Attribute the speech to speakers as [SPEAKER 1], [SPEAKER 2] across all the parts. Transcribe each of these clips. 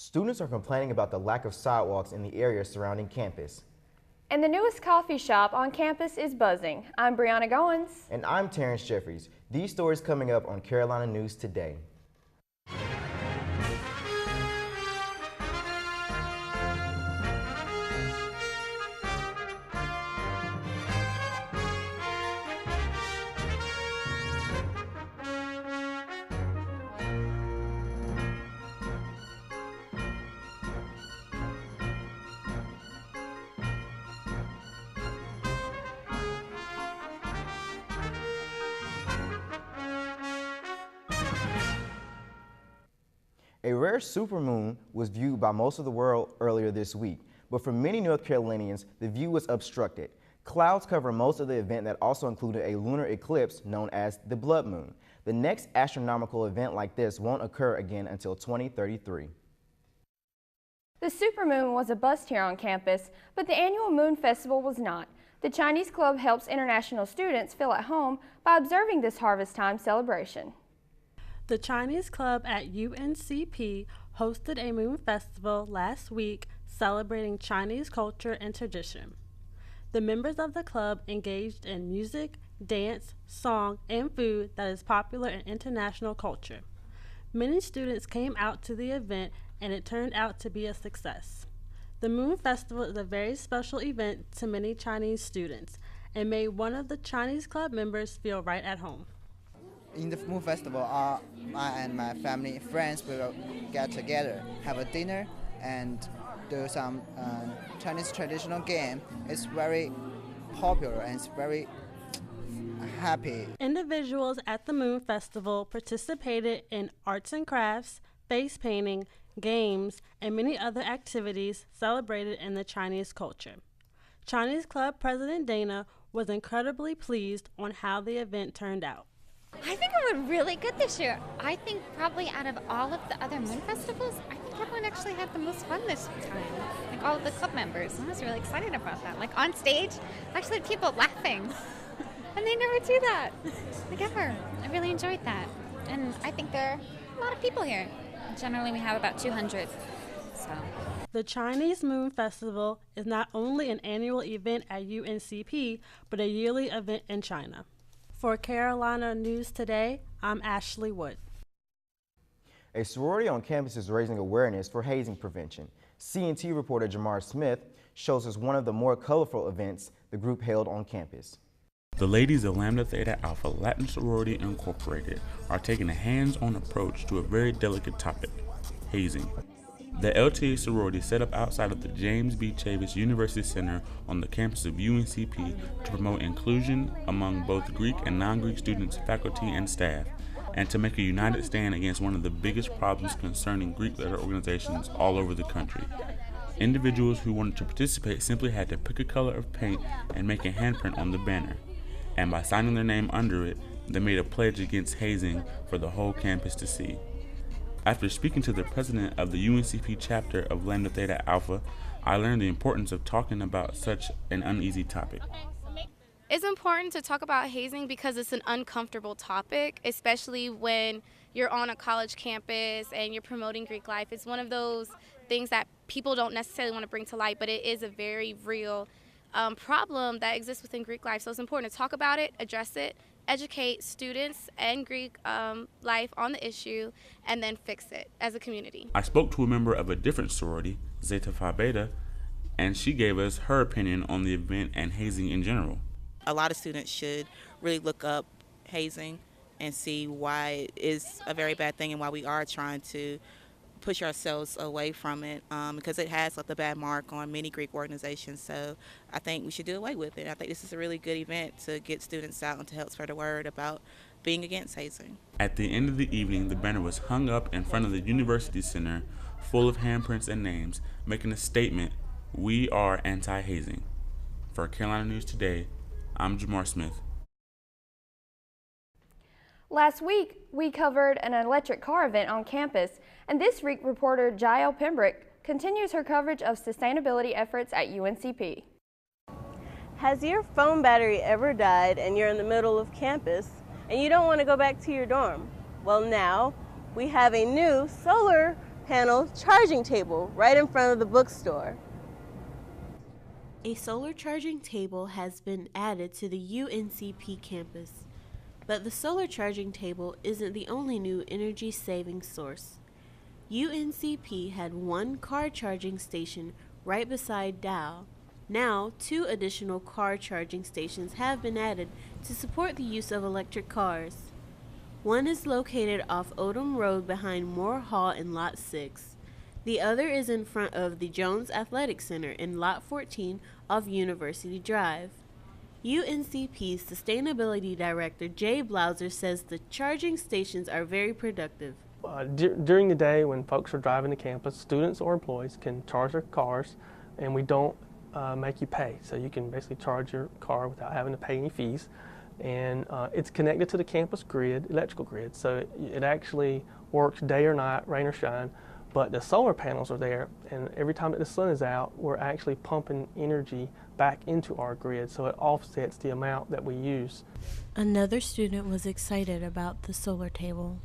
[SPEAKER 1] Students are complaining about the lack of sidewalks in the area surrounding campus.
[SPEAKER 2] And the newest coffee shop on campus is buzzing. I'm Brianna Goins.
[SPEAKER 1] And I'm Terrence Jeffries. These stories coming up on Carolina News Today. A rare supermoon was viewed by most of the world earlier this week, but for many North Carolinians, the view was obstructed. Clouds cover most of the event that also included a lunar eclipse known as the blood moon. The next astronomical event like this won't occur again until 2033.
[SPEAKER 2] The supermoon was a bust here on campus, but the annual Moon Festival was not. The Chinese Club helps international students feel at home by observing this harvest time celebration.
[SPEAKER 3] The Chinese Club at UNCP hosted a moon festival last week celebrating Chinese culture and tradition. The members of the club engaged in music, dance, song, and food that is popular in international culture. Many students came out to the event and it turned out to be a success. The Moon Festival is a very special event to many Chinese students and made one of the Chinese Club members feel right at home.
[SPEAKER 4] In the Moon Festival, I and my family and friends will get together, have a dinner, and do some Chinese traditional game. It's very popular and it's very happy.
[SPEAKER 3] Individuals at the Moon Festival participated in arts and crafts, face painting, games, and many other activities celebrated in the Chinese culture. Chinese Club President Dana was incredibly pleased on how the event turned out.
[SPEAKER 5] I think it went really good this year. I think probably out of all of the other moon festivals, I think everyone actually had the most fun this time. Like all of the club members. I was really excited about that. Like on stage, I actually had people laughing. And they never do that. Like ever. I really enjoyed that. And I think there are a lot of people here. Generally we have about 200. So.
[SPEAKER 3] The Chinese Moon Festival is not only an annual event at UNCP, but a yearly event in China. For Carolina News Today, I'm Ashley Wood.
[SPEAKER 1] A sorority on campus is raising awareness for hazing prevention. CNT reporter Jamar Smith shows us one of the more colorful events the group held on campus.
[SPEAKER 6] The ladies of Lambda Theta Alpha Latin Sorority Incorporated are taking a hands-on approach to a very delicate topic, hazing. The LTA sorority set up outside of the James B. Chavis University Center on the campus of UNCP to promote inclusion among both Greek and non-Greek students, faculty, and staff, and to make a united stand against one of the biggest problems concerning Greek letter organizations all over the country. Individuals who wanted to participate simply had to pick a color of paint and make a handprint on the banner, and by signing their name under it, they made a pledge against hazing for the whole campus to see. After speaking to the president of the UNCP chapter of Lambda Theta Alpha, I learned the importance of talking about such an uneasy topic.
[SPEAKER 7] It's important to talk about hazing because it's an uncomfortable topic, especially when you're on a college campus and you're promoting Greek life. It's one of those things that people don't necessarily want to bring to light, but it is a very real problem that exists within Greek life. So it's important to talk about it, address it, educate students and Greek life on the issue, and then fix it as a community.
[SPEAKER 6] I spoke to a member of a different sorority, Zeta Phi Beta, and she gave us her opinion on the event and hazing in general.
[SPEAKER 8] A lot of students should really look up hazing and see why it is a very bad thing and why we are trying to push ourselves away from it, because it has left a bad mark on many Greek organizations. So I think we should do away with it. I think this is a really good event to get students out and to help spread the word about being against hazing.
[SPEAKER 6] At the end of the evening, the banner was hung up in front of the University Center, full of handprints and names, making a statement, "We are anti-hazing." For Carolina News Today, I'm Jamar Smith.
[SPEAKER 2] Last week, we covered an electric car event on campus, and this week reporter Jael Pembroke continues her coverage of sustainability efforts at UNCP.
[SPEAKER 9] Has your phone battery ever died and you're in the middle of campus and you don't want to go back to your dorm? Well, now we have a new solar panel charging table right in front of the bookstore.
[SPEAKER 10] A solar charging table has been added to the UNCP campus, but the solar charging table isn't the only new energy saving source. UNCP had one car charging station right beside Dow. Now, 2 additional car charging stations have been added to support the use of electric cars. One is located off Odom Road behind Moore Hall in Lot 6. The other is in front of the Jones Athletic Center in Lot 14 off University Drive. UNCP's Sustainability Director Jay Blauser says the charging stations are very productive.
[SPEAKER 11] During the day when folks are driving to campus, students or employees can charge their cars, and we don't make you pay. So you can basically charge your car without having to pay any fees. And it's connected to the campus grid, electrical grid, so it actually works day or night, rain or shine. But the solar panels are there, and every time that the sun is out, we're actually pumping energy back into our grid, so it offsets the amount that we use.
[SPEAKER 10] Another student was excited about the solar table.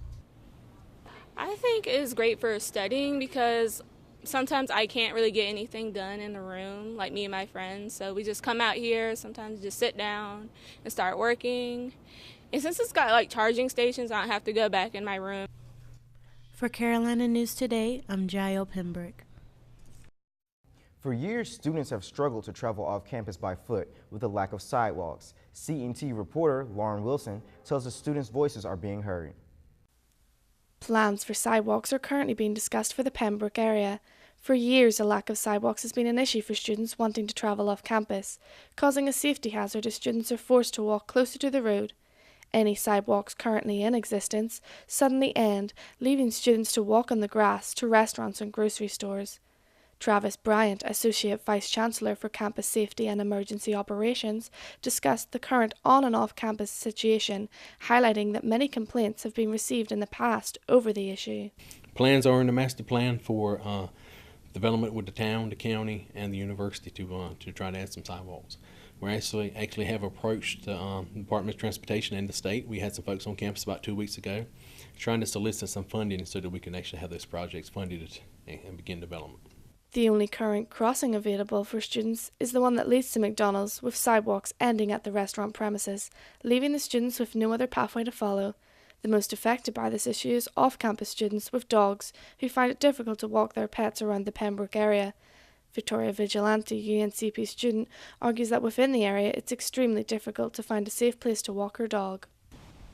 [SPEAKER 12] I think it's great for studying because sometimes I can't really get anything done in the room, like me and my friends, so we just come out here, sometimes just sit down and start working. And since it's got like charging stations, I don't have to go back in my room.
[SPEAKER 10] For Carolina News Today, I'm Jael Pembroke.
[SPEAKER 1] For years, students have struggled to travel off campus by foot with a lack of sidewalks. CNT reporter Lauren Wilson tells us students' voices are being heard.
[SPEAKER 13] Plans for sidewalks are currently being discussed for the Pembroke area. For years, a lack of sidewalks has been an issue for students wanting to travel off campus, causing a safety hazard as students are forced to walk closer to the road. Any sidewalks currently in existence suddenly end, leaving students to walk on the grass to restaurants and grocery stores. Travis Bryant, Associate Vice-Chancellor for Campus Safety and Emergency Operations, discussed the current on- and off-campus situation, highlighting that many complaints have been received in the past over the issue.
[SPEAKER 14] Plans are in the master plan for development with the town, the county, and the university to try to add some sidewalks. We actually have approached the Department of Transportation and the state. We had some folks on campus about 2 weeks ago trying to solicit some funding so that we can actually have those projects funded and begin development.
[SPEAKER 13] The only current crossing available for students is the one that leads to McDonald's, with sidewalks ending at the restaurant premises, leaving the students with no other pathway to follow. The most affected by this issue is off-campus students with dogs who find it difficult to walk their pets around the Pembroke area. Victoria Vigilante, UNCP student, argues that within the area it's extremely difficult to find a safe place to walk her dog.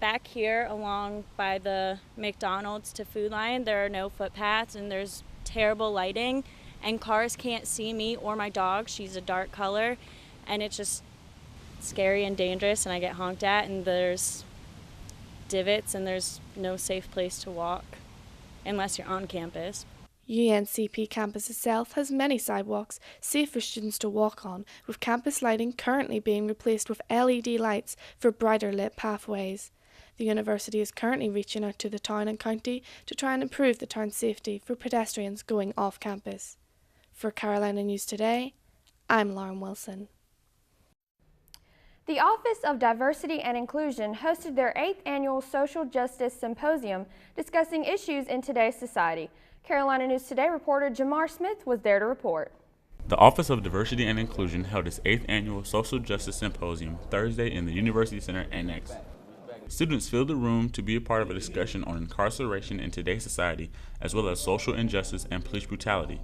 [SPEAKER 15] Back here along by the McDonald's to Food Line, there are no footpaths and there's terrible lighting, and cars can't see me or my dog. She's a dark color, and it's just scary and dangerous, and I get honked at, and there's divots and there's no safe place to walk unless you're on campus.
[SPEAKER 13] UNCP campus itself has many sidewalks safe for students to walk on, with campus lighting currently being replaced with LED lights for brighter lit pathways. The university is currently reaching out to the town and county to try and improve the town's safety for pedestrians going off campus. For Carolina News Today, I'm Lauren Wilson.
[SPEAKER 2] The Office of Diversity and Inclusion hosted their 8th annual Social Justice Symposium discussing issues in today's society. Carolina News Today reporter Jamar Smith was there to report.
[SPEAKER 6] The Office of Diversity and Inclusion held its 8th annual Social Justice Symposium Thursday in the University Center Annex. Students filled the room to be a part of a discussion on incarceration in today's society, as well as social injustice and police brutality.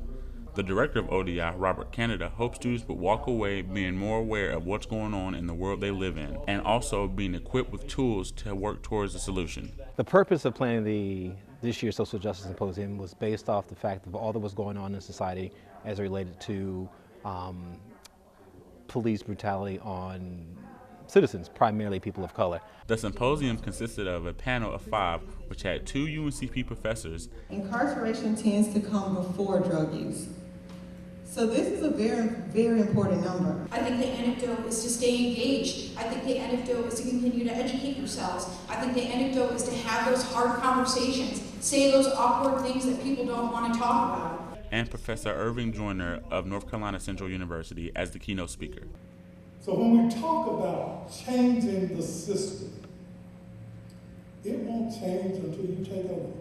[SPEAKER 6] The director of ODI, Robert Canada, hopes students would walk away being more aware of what's going on in the world they live in, and also being equipped with tools to work towards a solution.
[SPEAKER 16] The purpose of planning this year's Social Justice Symposium was based off the fact of all that was going on in society as related to police brutality on citizens, primarily people of color.
[SPEAKER 6] The symposium consisted of a panel of 5, which had 2 UNCP professors.
[SPEAKER 17] Incarceration tends to come before drug use. So this is a very, very important number.
[SPEAKER 18] I think the anecdote is to stay engaged. I think the anecdote is to continue to educate yourselves. I think the anecdote is to have those hard conversations, say those awkward things that people don't want to talk about.
[SPEAKER 6] And Professor Irving Joyner of North Carolina Central University as the keynote speaker.
[SPEAKER 19] So when we talk about changing the system, it won't change until you take over.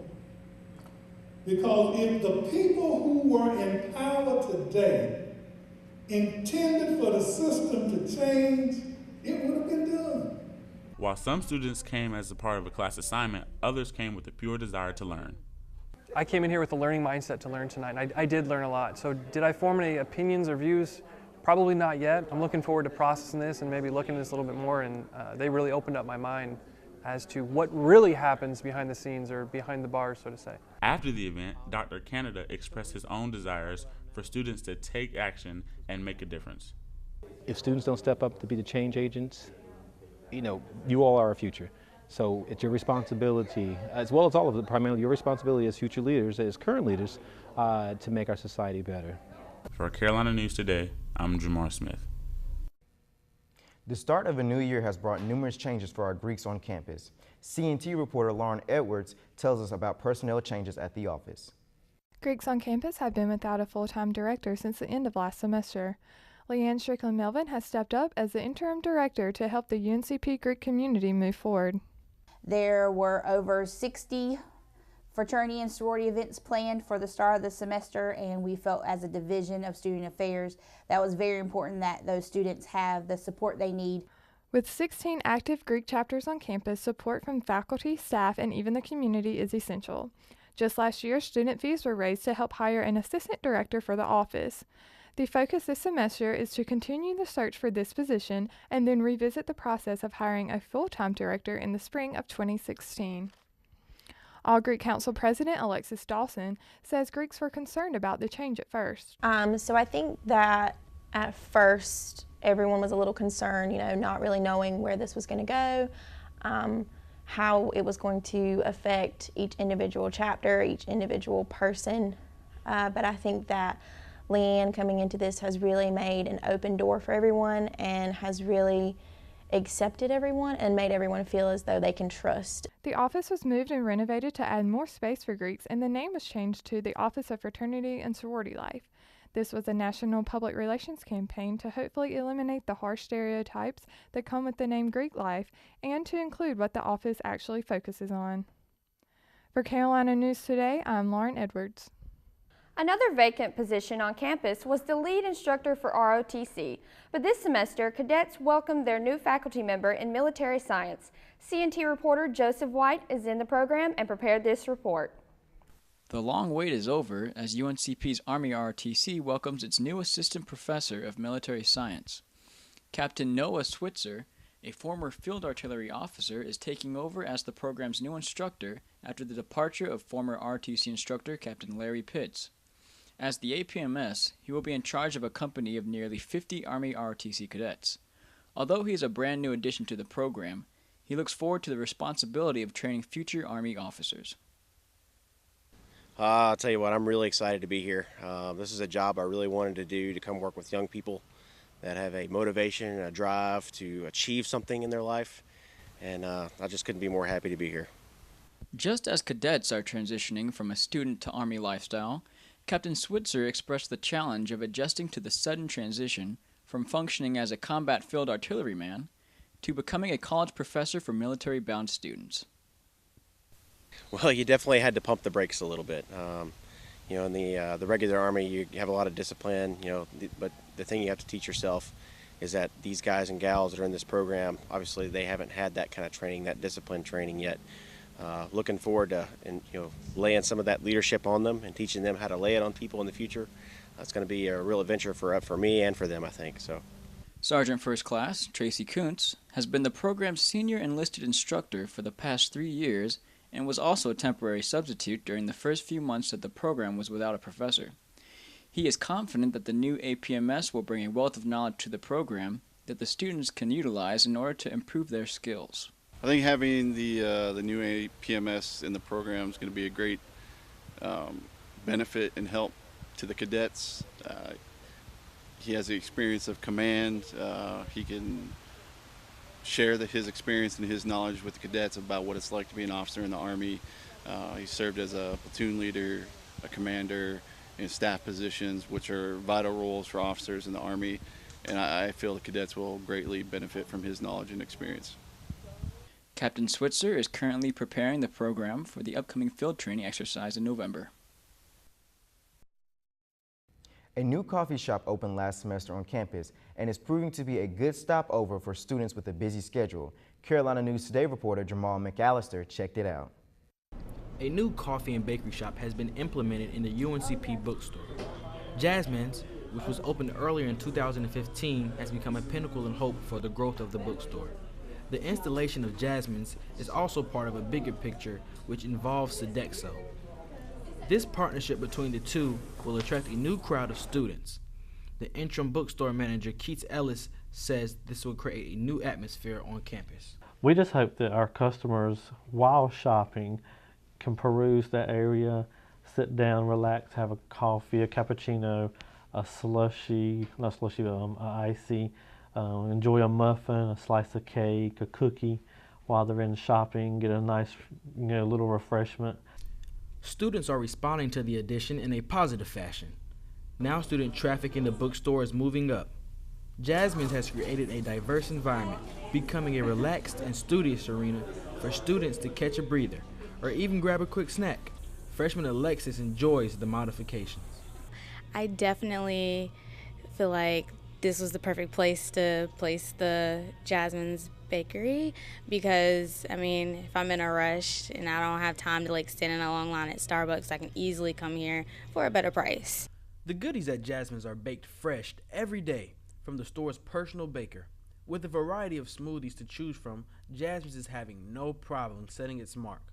[SPEAKER 19] Because if the people who were in power today intended for the system to change, it would have been done.
[SPEAKER 6] While some students came as a part of a class assignment, others came with a pure desire to learn.
[SPEAKER 11] I came in here with a learning mindset to learn tonight, and I did learn a lot. So did I form any opinions or views? Probably not yet. I'm looking forward to processing this and maybe looking at this a little bit more, and they really opened up my mind as to what really happens behind the scenes or behind the bars, so to say.
[SPEAKER 6] After the event, Dr. Canada expressed his own desires for students to take action and make a difference.
[SPEAKER 16] If students don't step up to be the change agents, you all are our future. So it's your responsibility, as well as all of it, primarily your responsibility as future leaders, as current leaders, to make our society better.
[SPEAKER 6] For Carolina News Today, I'm Jamar Smith.
[SPEAKER 1] The start of a new year has brought numerous changes for our Greeks on campus. CNT reporter Lauren Edwards tells us about personnel changes at the office.
[SPEAKER 20] Greeks on campus have been without a full-time director since the end of last semester. Leanne Strickland-Melvin has stepped up as the interim director to help the UNCP Greek community move forward.
[SPEAKER 21] There were over 60 fraternity and sorority events planned for the start of the semester, and we felt as a division of student affairs that was very important that those students have the support they need.
[SPEAKER 20] With 16 active Greek chapters on campus, support from faculty, staff, and even the community is essential. Just last year, student fees were raised to help hire an assistant director for the office. The focus this semester is to continue the search for this position and then revisit the process of hiring a full-time director in the spring of 2016. All Greek Council President Alexis Dawson says Greeks were concerned about the change at first.
[SPEAKER 22] So I think that at first everyone was a little concerned, not really knowing where this was going to go, how it was going to affect each individual chapter, each individual person. But I think that Leanne coming into this has really made an open door for everyone and has really accepted everyone and made everyone feel as though they can trust.
[SPEAKER 20] The office was moved and renovated to add more space for Greeks, and the name was changed to the Office of Fraternity and Sorority Life. This was a national public relations campaign to hopefully eliminate the harsh stereotypes that come with the name Greek life and to include what the office actually focuses on. For Carolina News Today, I'm Lauren Edwards.
[SPEAKER 2] Another vacant position on campus was the lead instructor for ROTC, but this semester, cadets welcomed their new faculty member in military science. CNT reporter Joseph White is in the program and prepared this report.
[SPEAKER 23] The long wait is over as UNCP's Army ROTC welcomes its new assistant professor of military science. Captain Noah Switzer, a former field artillery officer, is taking over as the program's new instructor after the departure of former ROTC instructor Captain Larry Pitts. As the APMS, he will be in charge of a company of nearly 50 Army ROTC cadets. Although he is a brand new addition to the program, he looks forward to the responsibility of training future Army officers.
[SPEAKER 24] I'll tell you what, I'm really excited to be here. This is a job I really wanted to do, to come work with young people that have a motivation and a drive to achieve something in their life, and I just couldn't be more happy to be here.
[SPEAKER 23] Just as cadets are transitioning from a student to Army lifestyle, Captain Switzer expressed the challenge of adjusting to the sudden transition from functioning as a combat field artilleryman to becoming a college professor for military-bound students.
[SPEAKER 24] Well, you definitely had to pump the brakes a little bit. In the regular Army, you have a lot of discipline, but the thing you have to teach yourself is that these guys and gals that are in this program, obviously they haven't had that kind of training, that discipline training yet. Looking forward to laying some of that leadership on them and teaching them how to lay it on people in the future. That's going to be a real adventure for me and for them, I think. So,
[SPEAKER 23] Sergeant First Class Tracy Kuntz has been the program's senior enlisted instructor for the past 3 years and was also a temporary substitute during the first few months that the program was without a professor. He is confident that the new APMS will bring a wealth of knowledge to the program that the students can utilize in order to improve their skills.
[SPEAKER 25] I think having the new APMS in the program is going to be a great benefit and help to the cadets. He has the experience of command. He can share his experience and his knowledge with the cadets about what it's like to be an officer in the Army. He served as a platoon leader, a commander, in staff positions, which are vital roles for officers in the Army. And I feel the cadets will greatly benefit from his knowledge and experience.
[SPEAKER 23] Captain Switzer is currently preparing the program for the upcoming field training exercise in November.
[SPEAKER 1] A new coffee shop opened last semester on campus and is proving to be a good stopover for students with a busy schedule. Carolina News Today reporter Jamal McAllister checked it out.
[SPEAKER 3] A new coffee and bakery shop has been implemented in the UNCP bookstore. Jasmines, which was opened earlier in 2015, has become a pinnacle and hope for the growth of the bookstore. The installation of Jasmines is also part of a bigger picture which involves Sidexo. This partnership between the two will attract a new crowd of students. The interim bookstore manager, Keith Ellis, says this will create a new atmosphere on campus.
[SPEAKER 11] We just hope that our customers, while shopping, can peruse that area, sit down, relax, have a coffee, a cappuccino, a slushy, not slushy, but icy, enjoy a muffin, a slice of cake, a cookie while they're in shopping, get a nice, little refreshment.
[SPEAKER 3] Students are responding to the addition in a positive fashion. Now student traffic in the bookstore is moving up. Jasmines has created a diverse environment, becoming a relaxed and studious arena for students to catch a breather or even grab a quick snack. Freshman Alexis enjoys the modifications.
[SPEAKER 4] I definitely feel like this was the perfect place to place the Jasmines Bakery because, if I'm in a rush and I don't have time to stand in a long line at Starbucks, I can easily come here for a better price.
[SPEAKER 3] The goodies at Jasmines are baked fresh every day from the store's personal baker. With a variety of smoothies to choose from, Jasmines is having no problem setting its mark.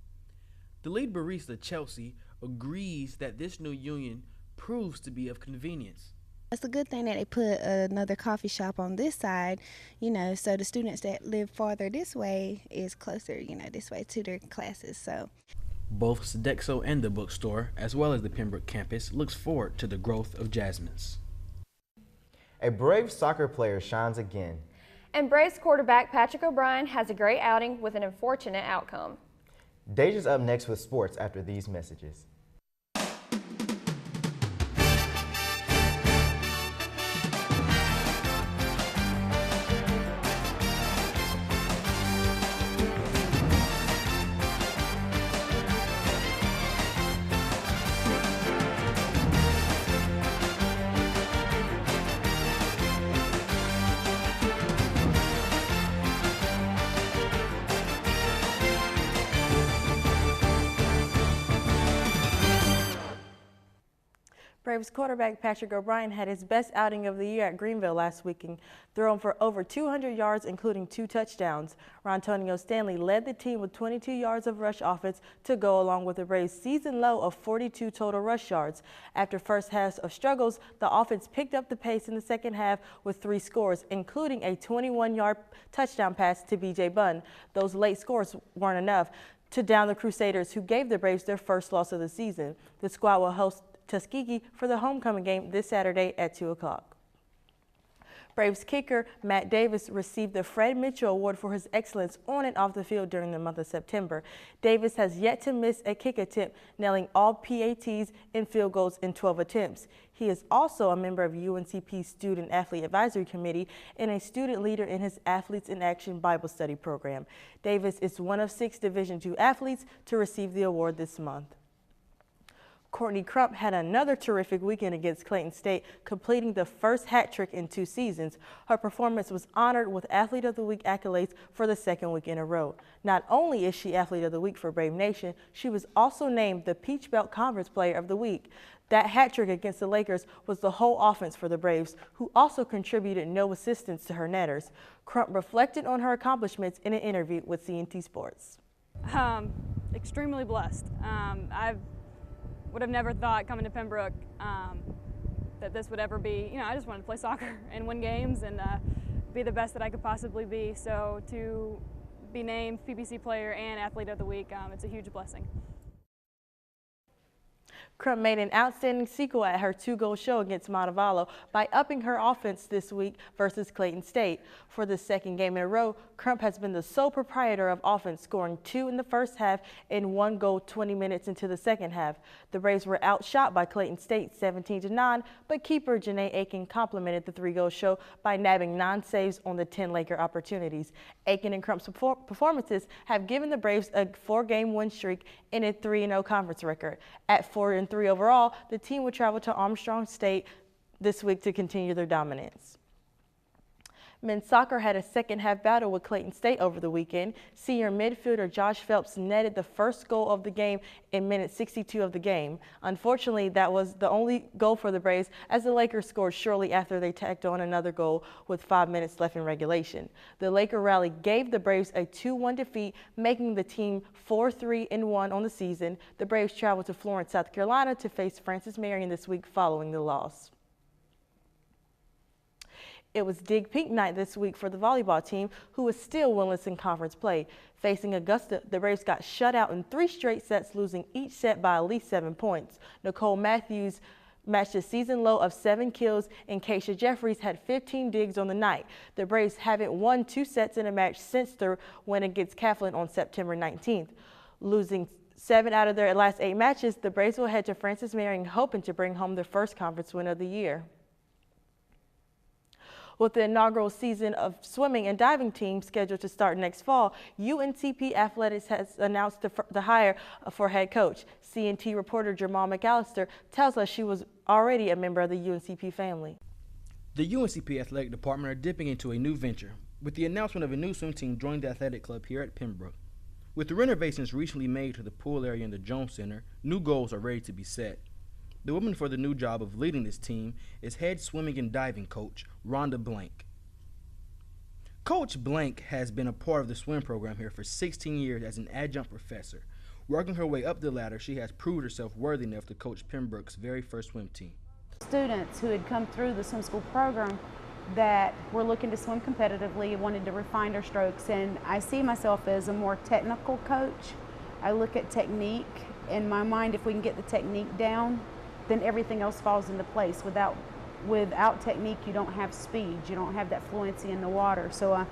[SPEAKER 3] The lead barista, Chelsea, agrees that this new union proves to be of convenience.
[SPEAKER 5] It's a good thing that they put another coffee shop on this side, so the students that live farther this way is closer, this way to their classes. So
[SPEAKER 3] both Sidexo and the bookstore, as well as the Pembroke campus, looks forward to the growth of Jasmines.
[SPEAKER 1] A brave soccer player shines again.
[SPEAKER 2] And Braves quarterback Patrick O'Brien has a great outing with an unfortunate outcome.
[SPEAKER 1] Deja's up next with sports after these messages.
[SPEAKER 7] Braves quarterback Patrick O'Brien had his best outing of the year at Greenville last weekend, throwing for over 200 yards, including 2 touchdowns. Rontonio Stanley led the team with 22 yards of rush offense to go along with the Braves' season low of 42 total rush yards. After first half of struggles, the offense picked up the pace in the second half with 3 scores, including a 21-yard touchdown pass to B.J. Bunn. Those late scores weren't enough to down the Crusaders, who gave the Braves their first loss of the season. The squad will host Tuskegee for the homecoming game this Saturday at 2 o'clock. Braves kicker Matt Davis received the Fred Mitchell Award for his excellence on and off the field during the month of September. Davis has yet to miss a kick attempt, nailing all PATs and field goals in 12 attempts. He is also a member of UNCP's Student Athlete Advisory Committee and a student leader in his Athletes in Action Bible Study program. Davis is one of 6 Division II athletes to receive the award this month. Courtney Crump had another terrific weekend against Clayton State, completing the first hat trick in 2 seasons. Her performance was honored with Athlete of the Week accolades for the second week in a row. Not only is she Athlete of the Week for Brave Nation, she was also named the Peach Belt Conference Player of the Week. That hat trick against the Lakers was the whole offense for the Braves, who also contributed no assistance to her netters. Crump reflected on her accomplishments in an interview with CNT Sports.
[SPEAKER 8] Extremely blessed. I would have never thought coming to Pembroke that this would ever be, I just wanted to play soccer and win games and be the best that I could possibly be. So to be named PBC Player and Athlete of the Week, it's a huge blessing.
[SPEAKER 7] Crump made an outstanding sequel at her 2-goal show against Montevallo by upping her offense this week versus Clayton State. For the second game in a row, Crump has been the sole proprietor of offense, scoring 2 in the first half and 1 goal 20 minutes into the second half. The Braves were outshot by Clayton State 17-9, but keeper Janae Aiken complimented the 3-goal show by nabbing 9 saves on the 10 Laker opportunities. Aiken and Crump's performances have given the Braves a 4-game win streak and a 3-0 conference record. At 4-3 overall, the team will travel to Armstrong State this week to continue their dominance. Men's soccer had a second-half battle with Clayton State over the weekend. Senior midfielder Josh Phelps netted the first goal of the game in minute 62 of the game. Unfortunately, that was the only goal for the Braves, as the Lakers scored shortly after they tacked on another goal with 5 minutes left in regulation. The Laker rally gave the Braves a 2-1 defeat, making the team 4-3-1 on the season. The Braves traveled to Florence, South Carolina to face Francis Marion this week following the loss. It was Dig Pink night this week for the volleyball team, who was still winless in conference play. Facing Augusta, the Braves got shut out in 3 straight sets, losing each set by at least 7 points. Nicole Matthews matched a season low of 7 kills, and Keisha Jeffries had 15 digs on the night. The Braves haven't won 2 sets in a match since their win against Claflin on September 19th. Losing 7 out of their last 8 matches, the Braves will head to Francis Marion hoping to bring home their first conference win of the year. With the inaugural season of swimming and diving teams scheduled to start next fall, UNCP Athletics has announced the hire for head coach. CNT reporter Jamal McAllister tells us she was already a member of the UNCP family.
[SPEAKER 3] The UNCP Athletic Department are dipping into a new venture, with the announcement of a new swim team joining the athletic club here at Pembroke. With the renovations recently made to the pool area in the Jones Center, new goals are ready to be set. The woman for the new job of leading this team is head swimming and diving coach Rhonda Blank. Coach Blank has been a part of the swim program here for 16 years as an adjunct professor. Working her way up the ladder, she has proved herself worthy enough to coach Pembroke's very first swim team.
[SPEAKER 9] Students who had come through the swim school program that were looking to swim competitively, wanted to refine their strokes, and I see myself as a more technical coach. I look at technique. In my mind, if we can get the technique down, then everything else falls into place. Without technique, you don't have speed, you don't have that fluency in the water. So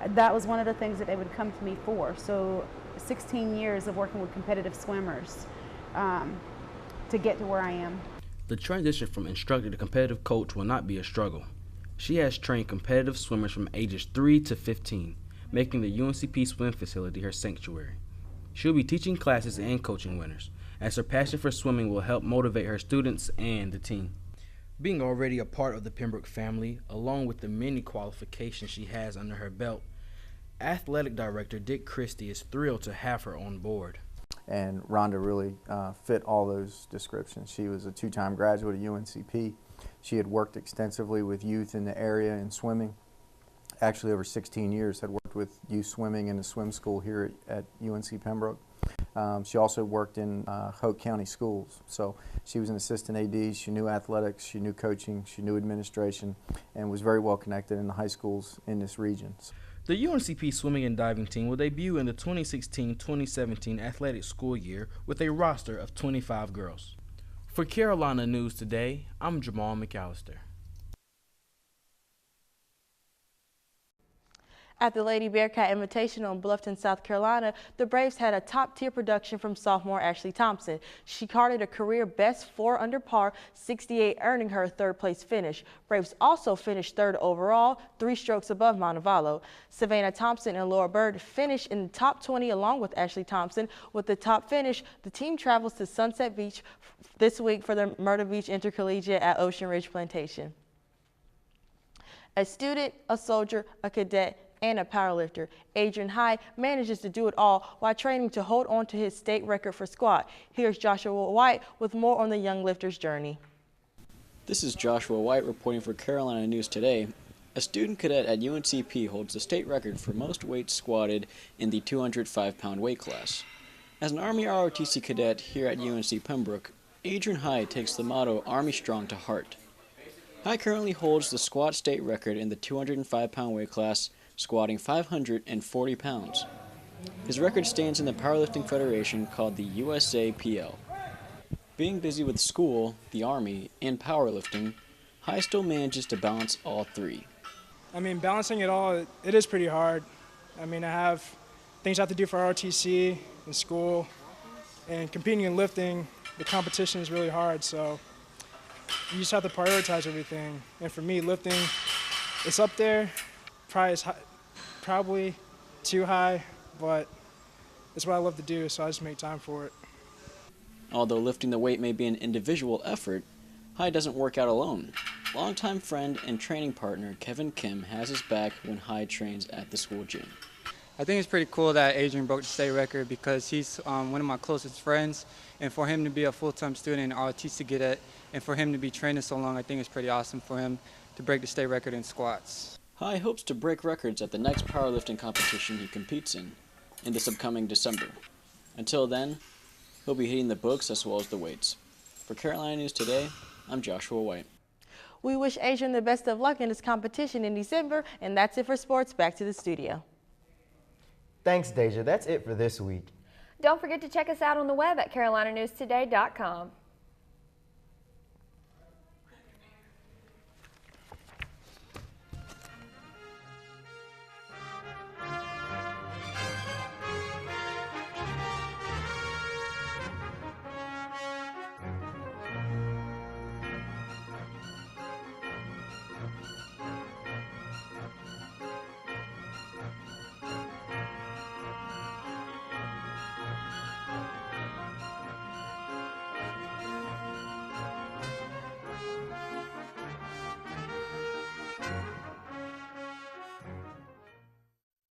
[SPEAKER 9] that was one of the things that they would come to me for. So 16 years of working with competitive swimmers to get to where I am.
[SPEAKER 3] The transition from instructor to competitive coach will not be a struggle. She has trained competitive swimmers from ages 3 to 15, making the UNCP swim facility her sanctuary. She'll be teaching classes and coaching winners, as her passion for swimming will help motivate her students and the team. Being already a part of the Pembroke family, along with the many qualifications she has under her belt, Athletic Director Dick Christie is thrilled to have her on board.
[SPEAKER 10] And Rhonda really fit all those descriptions. She was a 2-time graduate of UNCP. She had worked extensively with youth in the area in swimming. Actually, over 16 years had worked with youth swimming in the swim school here at UNC Pembroke. She also worked in Hoke County schools. So she was an assistant AD, she knew athletics, she knew coaching, she knew administration, and was very well connected in the high schools in this region.
[SPEAKER 3] The UNCP swimming and diving team will debut in the 2016-2017 athletic school year with a roster of 25 girls. For Carolina News Today, I'm Jamal McAllister.
[SPEAKER 7] At the Lady Bearcat Invitational in Bluffton, South Carolina, the Braves had a top-tier production from sophomore Ashley Thompson. She carded a career best 4 under par, 68, earning her a 3rd-place finish. Braves also finished 3rd overall, 3 strokes above Montevallo. Savannah Thompson and Laura Bird finished in the top 20 along with Ashley Thompson. With the top finish, the team travels to Sunset Beach this week for the Myrtle Beach Intercollegiate at Ocean Ridge Plantation. A student, a soldier, a cadet, and a powerlifter, Adrian High manages to do it all while training to hold on to his state record for squat. Here's Joshua White with more on the young lifter's journey.
[SPEAKER 23] This is Joshua White reporting for Carolina News Today. A student cadet at UNCP holds the state record for most weights squatted in the 205-pound weight class. As an Army ROTC cadet here at UNC Pembroke, Adrian High takes the motto Army Strong to heart. High currently holds the squat state record in the 205-pound weight class, squatting 540 pounds. His record stands in the powerlifting federation called the USAPL. Being busy with school, the Army, and powerlifting, High still manages to balance all 3.
[SPEAKER 12] I mean, balancing it all, it is pretty hard. I mean, I have things I have to do for ROTC in school, and competing in lifting, the competition is really hard, so you just have to prioritize everything. And for me, lifting, it's up there. Probably too high, but it's what I love to do, so I just make time for it.
[SPEAKER 23] Although lifting the weight may be an individual effort, Hyde doesn't work out alone. Longtime friend and training partner Kevin Kim has his back when Hyde trains at the school gym.
[SPEAKER 13] I think it's pretty cool that Adrian broke the state record because he's one of my closest friends, and for him to be a full-time student in ROTC to get it, and for him to be training so long, I think it's pretty awesome for him to break the state record in squats.
[SPEAKER 23] Hyde hopes to break records at the next powerlifting competition he competes in this upcoming December. Until then, he'll be hitting the books as well as the weights. For Carolina News Today, I'm Joshua White.
[SPEAKER 7] We wish Adrian the best of luck in his competition in December, and that's it for sports. Back to the studio.
[SPEAKER 1] Thanks, Deja. That's it for this week.
[SPEAKER 2] Don't forget to check us out on the web at carolinanewstoday.com.